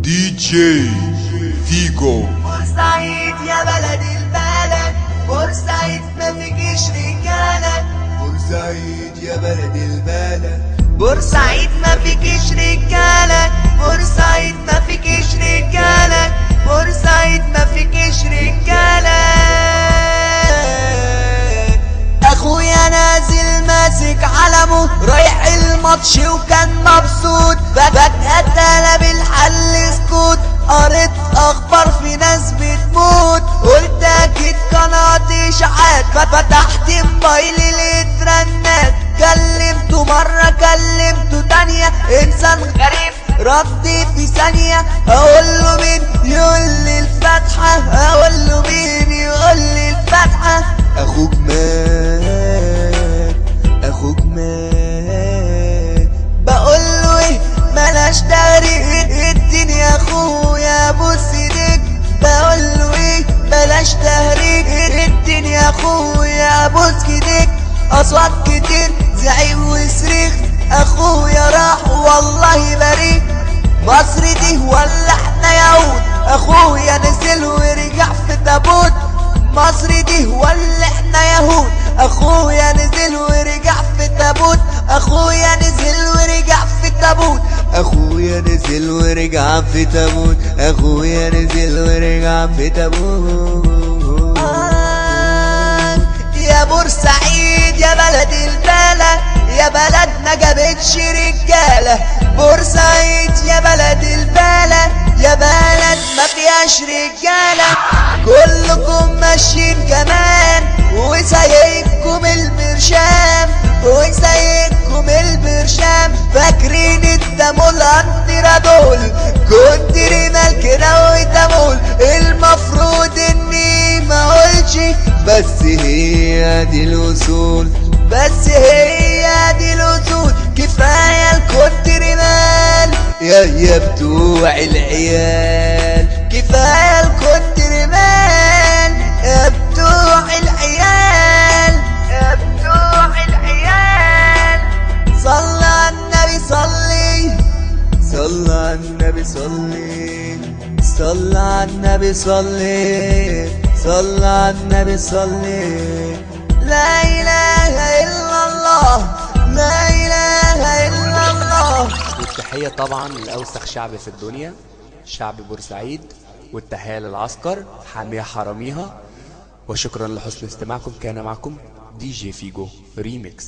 دي جي فيجو. بورسعيد يا بلد البلد، بورسعيد ما فيكيش رجالة. بورسعيد يا بلد البلد، بورسعيد ما فيكيش رجالة. بورسعيد ما فيكيش رجالة. بورسعيد ما فيكيش رجالة. اخويا نازل ماسك علمه رايح الماتش وكان مبسوط، فجأة اتقلب الحل سكوت. قريت اخبار في ناس بتموت، قلت اكيد قناة اشاعات. فتحت موبايلي لقيت رنات، كلمته مرة كلمته تانية، انسان غريب ردي في ثانية. اقول له مين يقول لي الفاتحة، اقول له مين يقول لي الفاتحة. اخوك مات، اخوك مات. بقول له ايه بلاش تهريج، اديني يا اخويا بص ايديك. بقول له ايه بلاش تهريج، اديني يا اخويا بص ايديك. اصوات كتير زعيق وصريخ، اخويا راح والله يبارك. مصر دي ولا احنا يهود، اخويا نزل ورجع في تابوت. مصر دي ولا احنا يهود، اخويا نزل ورجع في تابوت. اخويا نزل ورجع في تابوت. اخويا نزل ورجع في تابوت، اخويا نزل ورجع في تابوت. يا بورسعيد يا بلد البلد، يا بلد ما جابتش رجاله. بورسعيد يا بلد البلد، يا بلد ما فيهاش رجاله. كلكم ماشيين كمان وسايقكم البرشام، وسايقكم البرشام. فاكرين التامول انترادول، كنت رمال كده وتامول. المفروض اني ما اقولش، بس هي دي الوصول، بس هي دي الوصول. كفايه الكنت رمال يا بتوع العيال. كفايه الكنت رمال يا بتوع العيال، يا بتوع العيال. صلى على النبي صلي، صلى على النبي صلي، صلى على النبي صلي، صلى على النبي صلي. لا اله الا الله، لا اله الا الله. والتحية طبعا لأوسخ شعب في الدنيا، شعب بورسعيد. والتحية للعسكر حامية حراميها. وشكرا لحسن استماعكم. كان معكم دي جي فيجو ريميكس.